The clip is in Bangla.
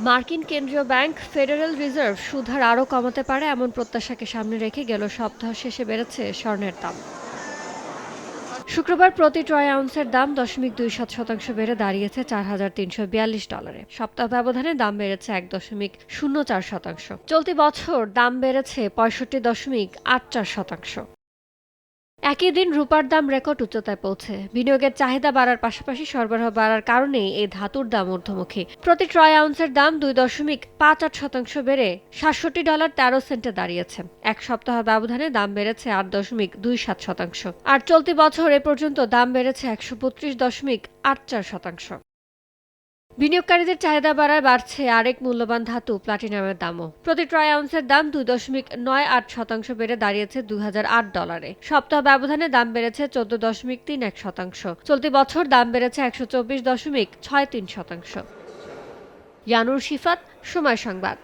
মার্কিন কেন্দ্রীয় ব্যাংক ফেডারেল রিজার্ভ সুদ হার আরও কমাতে পারে এমন প্রত্যাশাকে সামনে রেখে গেল সপ্তাহ শেষে বেড়েছে স্বর্ণের দাম। শুক্রবার প্রতি ট্রয় আউন্সের দাম 0.27% বেড়ে দাঁড়িয়েছে $4,342। সপ্তাহ ব্যবধানে দাম বেড়েছে 1.04%। চলতি বছর দাম বেড়েছে 65.84%। একই দিন রূপার দাম রেকর্ড উচ্চতায় পৌঁছে। বিনিয়োগের চাহিদা বাড়ার পাশাপাশি সরবরাহ বাড়ার কারণেই এই ধাতুর দাম ঊর্ধ্বমুখী। প্রতি ট্রয় আউন্সের দাম 2.58% বেড়ে $67.13 দাঁড়িয়েছে। এক সপ্তাহ ব্যবধানে দাম বেড়েছে 8.27%। আর চলতি বছর এ পর্যন্ত দাম বেড়েছে 135.84%। বিনিয়োগকারীদের চাহিদা বাড়ায় বাড়ছে আরেক মূল্যবান ধাতু প্লাটিনামের দামও। প্রতি ট্রয় আউন্সের দাম 2.98% বেড়ে দাঁড়িয়েছে $2008। সপ্তাহ ব্যবধানে দাম বেড়েছে 14.31%। চলতি বছর দাম বেড়েছে 124.63%। ইয়ানুর শিফাত, সময় সংবাদ।